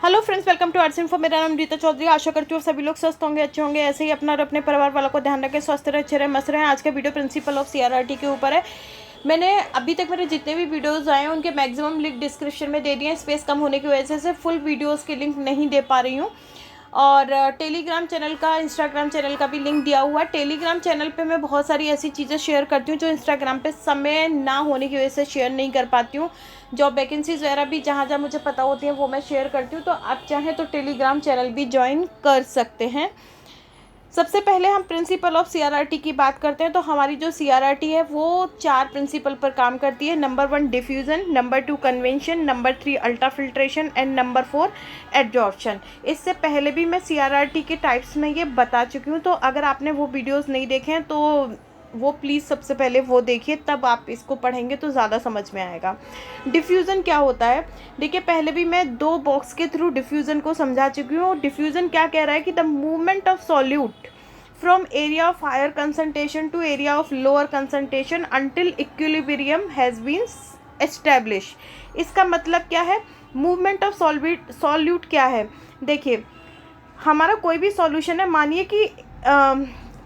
Hello friends, welcome to arts info. मेरा नाम रीता चौधरी। आशा करती हूँ सभी लोग स्वस्थ होंगे, अच्छे होंगे, ऐसे ही अपना और अपने परिवार वालों को ध्यान रखें, स्वस्थ रहे, अच्छे रहे, मस्त रहे। आज का वीडियो प्रिंसिपल ऑफ सीआरआरटी के ऊपर है। मैंने अभी तक मेरे जितने भी वीडियोस आए हैं उनके मैक्सिमम लिंक डिस्क्रिप्शन में दे दिए हैं। स्पेस कम होने की वजह से फुल वीडियोज़ के लिंक नहीं दे पा रही हूँ। और टेलीग्राम चैनल का, इंस्टाग्राम चैनल का भी लिंक दिया हुआ है। टेलीग्राम चैनल पे मैं बहुत सारी ऐसी चीज़ें शेयर करती हूँ जो इंस्टाग्राम पे समय ना होने की वजह से शेयर नहीं कर पाती हूँ। जॉब वैकेंसीज वगैरह भी जहाँ जहाँ मुझे पता होती हैं वो मैं शेयर करती हूँ। तो आप चाहें तो टेलीग्राम चैनल भी ज्वाइन कर सकते हैं। सबसे पहले हम प्रिंसिपल ऑफ सीआरआरटी की बात करते हैं। तो हमारी जो सीआरआरटी है वो 4 प्रिंसिपल पर काम करती है। Number 1 diffusion, number 2 convention, number 3 ultra filtration and number 4 adsorption. इससे पहले भी मैं सीआरआरटी के टाइप्स में ये बता चुकी हूँ। तो अगर आपने वो वीडियोज़ नहीं देखे हैं तो वो प्लीज़ सबसे पहले वो देखिए, तब आप इसको पढ़ेंगे तो ज़्यादा समझ में आएगा। डिफ्यूज़न क्या होता है, देखिए पहले भी मैं 2 बॉक्स के थ्रू डिफ्यूज़न को समझा चुकी हूँ। डिफ्यूज़न क्या कह रहा है कि the movement of solute from area of higher concentration to area of lower concentration until equilibrium has been established। इसका मतलब क्या है, मूवमेंट ऑफ सॉल्यूट क्या है। देखिए हमारा कोई भी सॉल्यूशन है, मानिए कि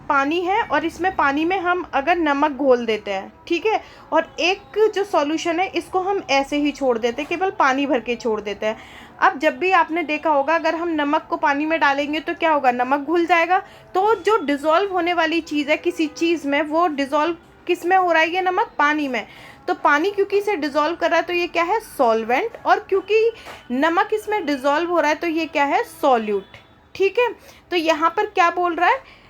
पानी है और इसमें पानी में हम अगर नमक घोल देते हैं, ठीक है, और एक जो सॉल्यूशन है इसको हम ऐसे ही छोड़ देते हैं, केवल पानी भर के छोड़ देते हैं। अब जब भी आपने देखा होगा अगर हम नमक को पानी में डालेंगे तो क्या होगा, नमक घुल जाएगा। तो जो डिज़ोल्व होने वाली चीज़ है किसी चीज़ में, वो डिज़ोल्व किस में हो रहा है, ये नमक पानी में। तो पानी क्योंकि इसे डिज़ोल्व कर रहा है तो ये क्या है, सॉल्वेंट, और क्योंकि नमक इसमें डिज़ोल्व हो रहा है तो ये क्या है, सॉल्यूट। ठीक है, तो यहाँ पर क्या बोल रहा है,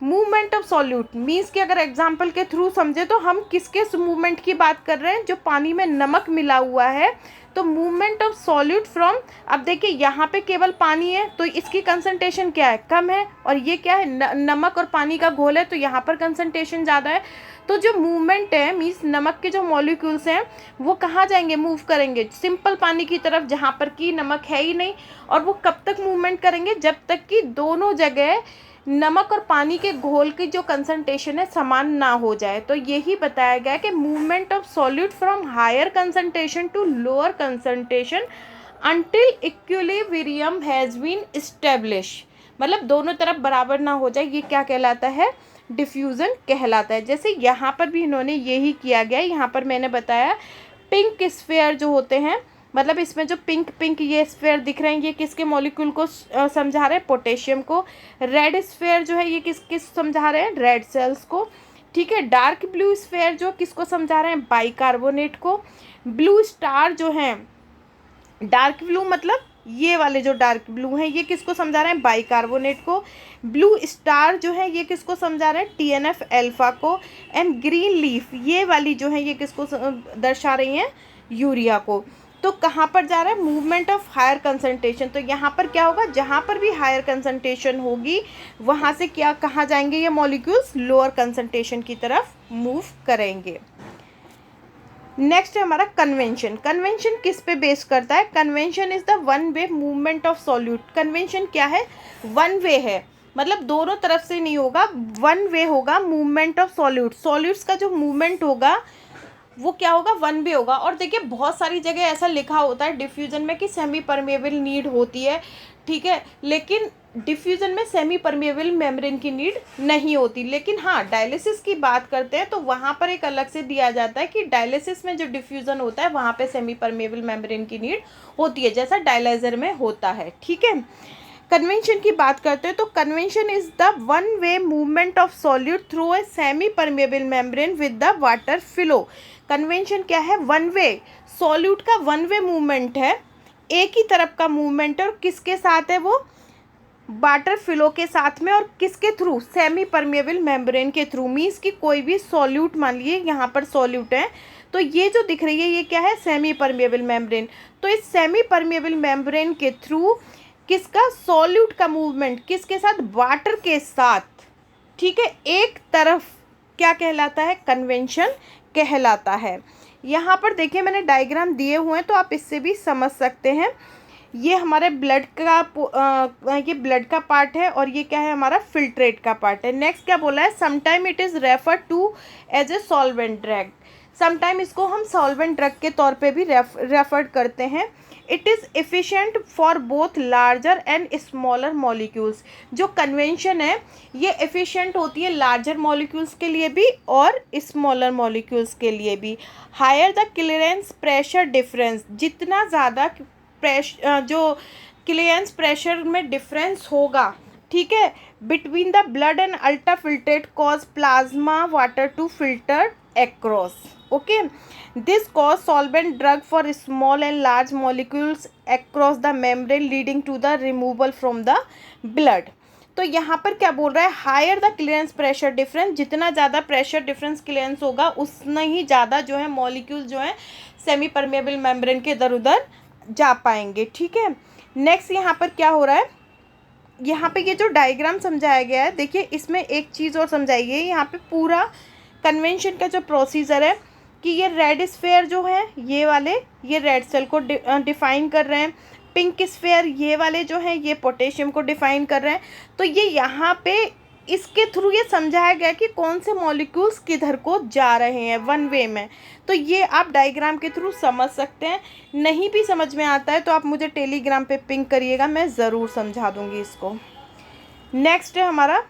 मूवमेंट ऑफ सॉल्यूट मीन्स कि अगर एग्जाम्पल के थ्रू समझे तो हम किसके मूवमेंट की बात कर रहे हैं, जो पानी में नमक मिला हुआ है। तो मूवमेंट ऑफ सॉल्यूट फ्रॉम, अब देखिए यहाँ पे केवल पानी है तो इसकी कंसंट्रेशन क्या है, कम है, और ये क्या है, नमक और पानी का घोल है तो यहाँ पर कंसंट्रेशन ज़्यादा है। तो जो मूवमेंट है मीन्स नमक के जो मॉलिक्यूल्स हैं वो कहाँ जाएंगे, मूव करेंगे सिंपल पानी की तरफ जहाँ पर कि नमक है ही नहीं। और वो कब तक मूवमेंट करेंगे, जब तक कि दोनों जगह नमक और पानी के घोल की जो कंसंट्रेशन है समान ना हो जाए। तो यही बताया गया कि movement of solute from higher concentration to lower concentration until equilibrium has been establish, मतलब दोनों तरफ बराबर ना हो जाए, ये क्या कहलाता है, डिफ्यूज़न कहलाता है। जैसे यहाँ पर भी इन्होंने यही किया गया। यहाँ पर मैंने बताया पिंक स्फेयर जो होते हैं, मतलब इसमें जो पिंक पिंक ये स्फेयर दिख रहे हैं ये किसके मॉलिक्यूल को समझा रहे हैं, पोटेशियम को। रेड स्फेयर जो है ये किस समझा रहे हैं, रेड सेल्स को। ठीक है, डार्क ब्लू स्फेयर जो किसको समझा रहे हैं, बाइकार्बोनेट को। ब्लू स्टार जो है, डार्क ब्लू मतलब ये वाले जो डार्क ब्लू हैं ये किसको समझा रहे हैं, बाइकार्बोनेट को। ब्लू स्टार जो है ये किसको समझा रहे हैं, टीएनएफ अल्फा को। एंड ग्रीन लीफ ये वाली जो है ये किसको दर्शा रही हैं, यूरिया को। तो कहाँ पर जा रहा है, मूवमेंट ऑफ हायर कंसंट्रेशन। तो यहाँ पर क्या होगा, जहाँ पर भी हायर कंसंट्रेशन होगी वहाँ से क्या कहाँ जाएंगे ये मॉलिक्यूल्स, लोअर कंसंट्रेशन की तरफ मूव करेंगे। नेक्स्ट है हमारा कन्वेंशन। कन्वेंशन किस पे बेस करता है, convention is the one way movement of solute. Convention क्या है, वन वे है, मतलब दोनों तरफ से नहीं होगा, वन वे होगा मूवमेंट ऑफ सॉल्यूट। सॉल्यूट्स का जो मूवमेंट होगा वो क्या होगा, वन वे होगा। और देखिए बहुत सारी जगह ऐसा लिखा होता है डिफ्यूज़न में कि सेमी परमेबल नीड होती है, ठीक है, लेकिन डिफ्यूज़न में सेमी परमेबल मेम्ब्रेन की नीड नहीं होती। लेकिन हाँ, डायलिसिस की बात करते हैं तो वहाँ पर एक अलग से दिया जाता है कि डायलिसिस में जो डिफ्यूज़न होता है वहाँ पे सेमी परमेबल मेम्ब्रेन की नीड होती है, जैसा डायलाइजर में होता है। ठीक है, कन्वेंशन की बात करते हैं तो convention is the one way movement of solute through a semi permeable membrane with the water flow. Convention क्या है, वन वे, सॉल्यूट का वन वे मूवमेंट है, एक ही तरफ का मूवमेंट है, और किसके साथ है वो, वाटर फ्लो के साथ में, और किसके थ्रू, सेमी परमेबल मेम्ब्रेन के थ्रू। मीन्स कि कोई भी सॉल्यूट, मान लिए यहाँ पर सॉल्यूट है तो ये जो दिख रही है ये क्या है, सेमी परमेबल मेम्ब्रेन। तो इस सेमी परमेबल मेम्ब्रेन के थ्रू किसका, सॉल्यूट का मूवमेंट किसके साथ, वाटर के साथ। ठीक है, एक तरफ क्या कहलाता है, कन्वेंशन कहलाता है। यहाँ पर देखिए मैंने डायग्राम दिए हुए हैं तो आप इससे भी समझ सकते हैं। ये हमारे ब्लड का ये ब्लड का पार्ट है और ये क्या है, हमारा फिल्ट्रेट का पार्ट है। नेक्स्ट क्या बोला है, sometime it is refer to as a solvent drug. Sometime इसको हम सॉल्वेंट ड्रग के तौर पे भी रेफर करते हैं। It is efficient for both larger and smaller molecules. जो कन्वेंशन है ये एफिशिएंट होती है लार्जर मॉलिक्यूल्स के लिए भी और स्मॉलर मॉलिक्यूल्स के लिए भी। Higher the clearance pressure difference, जितना ज़्यादा जो क्लीयरेंस प्रेशर में डिफरेंस होगा, ठीक है, between the blood and ultra filtrate cause plasma water to filter across. Okay, this cause solvent drug for small and large molecules across the membrane leading to the removal from the blood. तो यहाँ पर क्या बोल रहा है, higher the clearance pressure difference, जितना ज़्यादा pressure difference clearance होगा उतना ही ज़्यादा जो है मॉलिक्यूल जो है सेमी परमेबल मेम्ब्रेन के इधर उधर जा पाएंगे, ठीक है। नेक्स्ट यहाँ पर क्या हो रहा है, यहाँ पे ये जो डायग्राम समझाया गया है, देखिए इसमें एक चीज़ और समझाई गई है। यहाँ पे पूरा कन्वेंशन का जो प्रोसीजर है कि ये रेड स्फेयर जो है ये वाले ये रेड सेल को डिफाइन कर रहे हैं, पिंक स्फेयर ये वाले जो हैं ये पोटेशियम को डिफाइन कर रहे हैं। तो ये यहाँ पे इसके थ्रू ये समझाया गया कि कौन से मॉलिक्यूल्स किधर को जा रहे हैं वन वे में। तो ये आप डायग्राम के थ्रू समझ सकते हैं। नहीं भी समझ में आता है तो आप मुझे टेलीग्राम पे पिंग करिएगा, मैं ज़रूर समझा दूँगी इसको। नेक्स्ट है हमारा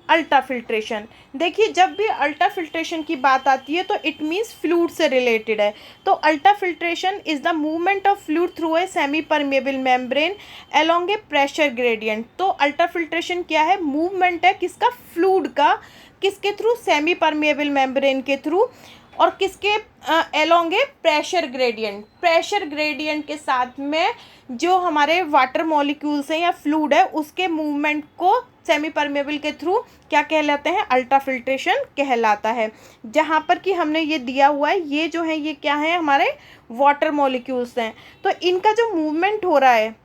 अल्ट्रा फिल्ट्रेशन। देखिए जब भी अल्ट्रा फिल्ट्रेशन की बात आती है तो इट मीन्स फ्लूइड से रिलेटेड है। तो ultra filtration is the movement of fluid through a semi permeable membrane along A pressure gradient. तो अल्ट्रा फिल्ट्रेशन क्या है, मूवमेंट है किसका, फ्लूइड का, किसके थ्रू, सेमी परमेबल मेम्ब्रेन के थ्रू, और किसके अलोंग ए प्रेशर ग्रेडियंट। प्रेशर ग्रेडियंट के साथ में जो हमारे वाटर मॉलिक्यूल्स हैं या फ्लूइड है उसके मूवमेंट को सेमी परमेबल के थ्रू क्या कहलाते हैं, अल्ट्रा फिल्ट्रेशन कहलाता है। जहाँ पर कि हमने ये दिया हुआ है ये जो है ये क्या है, हमारे वाटर मॉलिक्यूल्स हैं। तो इनका जो मूवमेंट हो रहा है,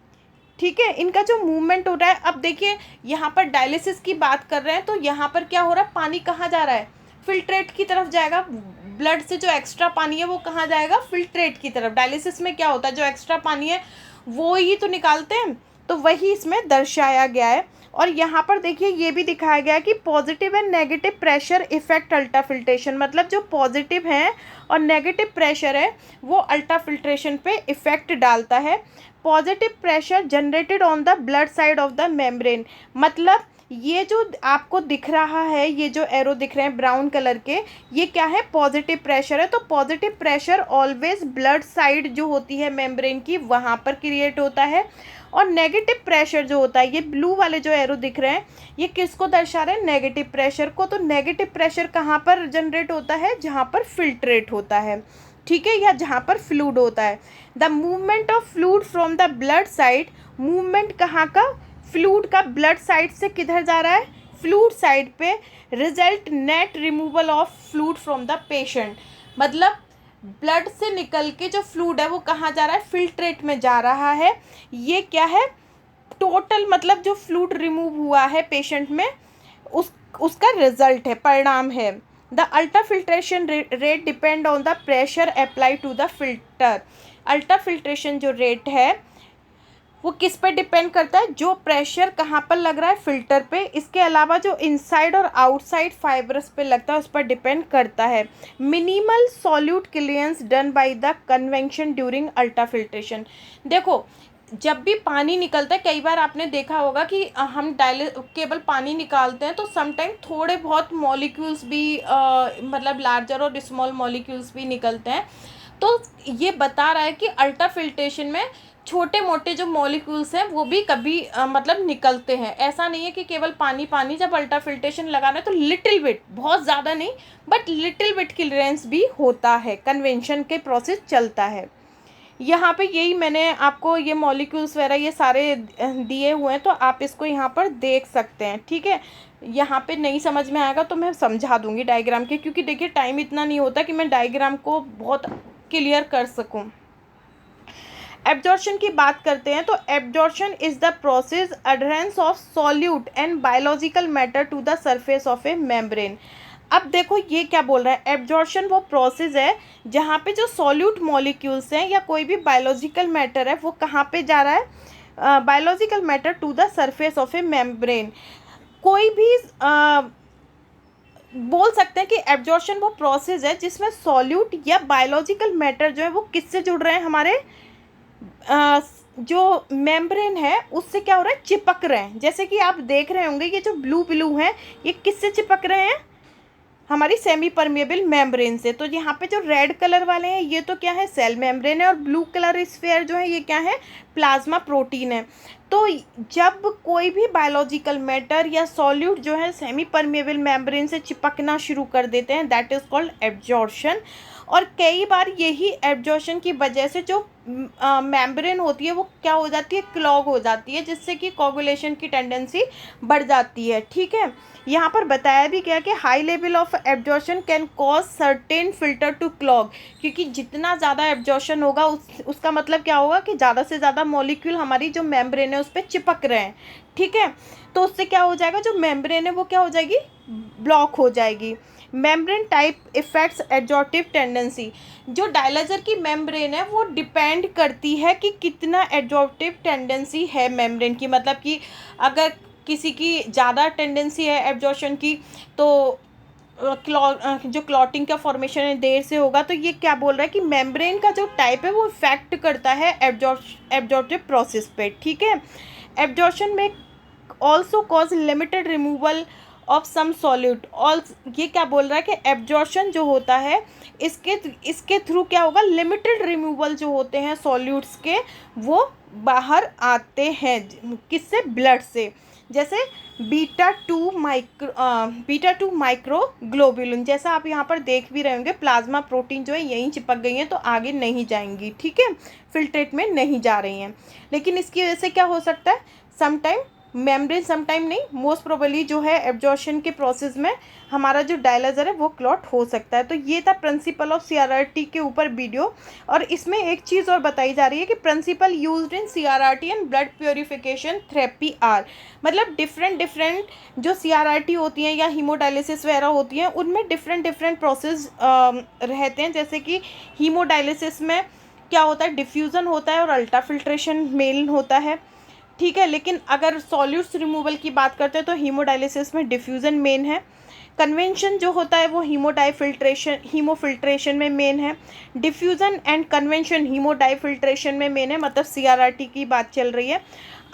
ठीक है, इनका जो मूवमेंट हो रहा है, अब देखिए यहाँ पर डायलिसिस की बात कर रहे हैं तो यहाँ पर क्या हो रहा है, पानी कहाँ जा रहा है, फिल्ट्रेट की तरफ जाएगा। ब्लड से जो एक्स्ट्रा पानी है वो कहाँ जाएगा, फिल्ट्रेट की तरफ। डायलिसिस में क्या होता है, जो एक्स्ट्रा पानी है वो ही तो निकालते हैं, तो वही इसमें दर्शाया गया है। और यहाँ पर देखिए ये भी दिखाया गया है कि positive and negative pressure effect ultra filtration, मतलब जो पॉजिटिव है और नेगेटिव प्रेशर है वो अल्ट्रा फिल्ट्रेशन पे इफेक्ट डालता है। Positive pressure generated on the blood side of the membrane, मतलब ये जो आपको दिख रहा है, ये जो एरो दिख रहे हैं ब्राउन कलर के, ये क्या है, पॉजिटिव प्रेशर है। तो positive pressure always blood side जो होती है मेम्ब्रेन की वहाँ पर क्रिएट होता है। और नेगेटिव प्रेशर जो होता है, ये ब्लू वाले जो एरो दिख रहे हैं ये किसको दर्शा रहे हैं, नेगेटिव प्रेशर को। तो नेगेटिव प्रेशर कहाँ पर जनरेट होता है, जहाँ पर फिल्ट्रेट होता है, ठीक है, या जहाँ पर फ्लूइड होता है। The movement of fluid from the blood side, movement कहाँ का, फ्लूइड का ब्लड साइड से किधर जा रहा है, फ्लूइड साइड पे। Result net removal of fluid from the patient, मतलब ब्लड से निकल के जो फ्लूइड है वो कहाँ जा रहा है, फिल्ट्रेट में जा रहा है। ये क्या है, टोटल मतलब जो फ्लूइड रिमूव हुआ है पेशेंट में उसका रिजल्ट है, परिणाम है। The ultra filtration rate depend on the pressure apply to the filter. Ultra filtration जो रेट है वो किस पे डिपेंड करता है, जो प्रेशर कहाँ पर लग रहा है, फिल्टर पे। इसके अलावा जो इनसाइड और आउटसाइड फाइब्रस पे लगता है उस पर डिपेंड करता है। Minimal solute clearance done by the convention during ultra filtration. देखो जब भी पानी निकलता है, कई बार आपने देखा होगा कि हम केवल पानी निकालते हैं तो समटाइम थोड़े बहुत मॉलिक्यूल्स भी मतलब लार्जर और स्मॉल मॉलिक्यूल्स भी निकलते हैं। तो ये बता रहा है कि अल्ट्रा फिल्ट्रेशन में छोटे मोटे जो मॉलिक्यूल्स हैं वो भी कभी मतलब निकलते हैं। ऐसा नहीं है कि केवल पानी पानी, जब अल्ट्रा फिल्ट्रेशन लगाना है तो लिटिल बिट, बहुत ज़्यादा नहीं बट लिटिल बिट क्लियरेंस भी होता है, कन्वेंशन के प्रोसेस चलता है। यहाँ पे यही मैंने आपको ये मॉलिक्यूल्स वगैरह ये सारे दिए हुए हैं तो आप इसको यहाँ पर देख सकते हैं, ठीक है। यहाँ पे नहीं समझ में आएगा तो मैं समझा दूँगी डायग्राम के, क्योंकि देखिए टाइम इतना नहीं होता कि मैं डायग्राम को बहुत क्लियर कर सकूँ। एब्जॉर्प्शन की बात करते हैं तो absorption is the process adherence of solute and biological matter to the surface of a membrane. अब देखो ये क्या बोल रहा है, एब्जॉर्प्शन वो प्रोसेस है जहाँ पे जो सॉल्यूट मॉलिक्यूल्स हैं या कोई भी बायोलॉजिकल मैटर है वो कहाँ पे जा रहा है, biological matter to the surface of a membrane. कोई भी बोल सकते हैं कि एब्जॉर्प्शन वो प्रोसेस है जिसमें सॉल्यूट या बायोलॉजिकल मैटर जो है वो किससे जुड़ रहे हैं, हमारे जो मेम्ब्रेन है उससे क्या हो रहा है, चिपक रहे हैं। जैसे कि आप देख रहे होंगे ये जो ब्लू ब्लू हैं ये किससे चिपक रहे हैं, हमारी सेमी परमेबल मेम्ब्रेन से। तो यहाँ पे जो रेड कलर वाले हैं ये तो क्या है, सेल मेम्ब्रेन है, और ब्लू कलर स्फीयर जो है ये क्या है, प्लाज्मा प्रोटीन है। तो जब कोई भी बायोलॉजिकल मैटर या सॉल्यूट जो है सेमी परमेबल मेम्ब्रेन से चिपकना शुरू कर देते हैं, दैट इज़ कॉल्ड एब्जॉर्शन। और कई बार यही एब्जॉर्शन की वजह से जो मेम्ब्रेन होती है वो क्या हो जाती है, क्लॉग हो जाती है, जिससे कि कोगुलेशन की टेंडेंसी बढ़ जाती है। ठीक है, यहाँ पर बताया भी गया कि high level of absorption can cause certain filter to clog, क्योंकि जितना ज़्यादा एब्जॉर्शन होगा उसका मतलब क्या होगा कि ज़्यादा से ज़्यादा मॉलिक्यूल हमारी जो मेम्ब्रेन है उस पर चिपक रहे हैं। ठीक है, तो उससे क्या हो जाएगा, जो मेम्ब्रेन है वो क्या हो जाएगी, ब्लॉक हो जाएगी। मेम्ब्रेन टाइप इफेक्ट्स एब्जॉर्टिव टेंडेंसी, जो डायलाइजर की मेम्ब्रेन है वो डिपेंड करती है कि कितना एब्जॉर्टिव टेंडेंसी है मेम्ब्रेन की। मतलब कि अगर किसी की ज़्यादा टेंडेंसी है एब्जॉर्शन की तो जो क्लॉटिंग का फॉर्मेशन है देर से होगा। तो ये क्या बोल रहा है कि मेम्ब्रेन का जो टाइप है वो इफेक्ट करता है एब्जॉर्टिव प्रोसेस पे। ठीक है, एब्जॉर्शन में also cause limited removal of some solute. और ये क्या बोल रहा है कि एब्जॉर्शन जो होता है इसके थ्रू क्या होगा, लिमिटेड रिमूवल जो होते हैं सॉल्यूट्स के वो बाहर आते हैं। किससे, ब्लड से। जैसे बीटा टू माइक्रोग्लोबुलिन, जैसा आप यहाँ पर देख भी रहे होंगे, प्लाज्मा प्रोटीन जो है यहीं चिपक गई हैं तो आगे नहीं जाएंगी। ठीक है, फिल्ट्रेट में नहीं जा रही हैं। लेकिन इसकी वजह से क्या हो सकता है, समटाइम मेम्ब्रेन, समटाइम नहीं, मोस्ट प्रोबेबली जो है एब्जॉर्शन के प्रोसेस में हमारा जो डायलाइजर है वो क्लॉट हो सकता है। तो ये था प्रिंसिपल ऑफ सीआरआरटी के ऊपर वीडियो। और इसमें एक चीज़ और बताई जा रही है कि principle used in CRRT and blood purification therapy are, मतलब डिफरेंट जो सीआरआरटी होती हैं या हीमोडायलिसिस वगैरह होती हैं उनमें डिफरेंट प्रोसेस रहते हैं। जैसे कि हीमोडायलिसिस में क्या होता है, डिफ्यूज़न होता है और अल्ट्रा फिल्ट्रेशन मेन होता है। ठीक है, लेकिन अगर सॉल्यूट्स रिमूवल की बात करते हैं तो हीमोडायलिसिस में डिफ्यूज़न मेन है। कन्वेंशन जो होता है वो हीमोफिल्ट्रेशन में मेन है। डिफ्यूज़न एंड कन्वेंशन हीमोडाइफिल्ट्रेशन में मेन है, मतलब सीआरआरटी की बात चल रही है।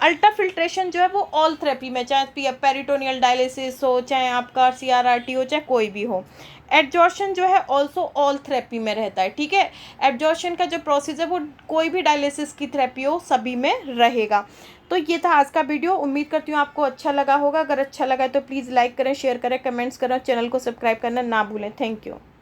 अल्ट्रा फिल्ट्रेशन जो है वो ऑल थेरेपी में, चाहे पेरिटोनियल डायलिसिस हो, चाहे आपका सीआरआरटी हो, चाहे कोई भी हो। एब्जॉर्शन जो है ऑल्सो ऑल थेरेपी में रहता है। ठीक है, एब्जॉर्शन का जो प्रोसेस है वो कोई भी डायलिसिस की थेरेपी हो सभी में रहेगा। तो ये था आज का वीडियो, उम्मीद करती हूँ आपको अच्छा लगा होगा। अगर अच्छा लगा है तो प्लीज़ लाइक करें, शेयर करें, कमेंट्स करें, चैनल को सब्सक्राइब करना ना भूलें। Thank you.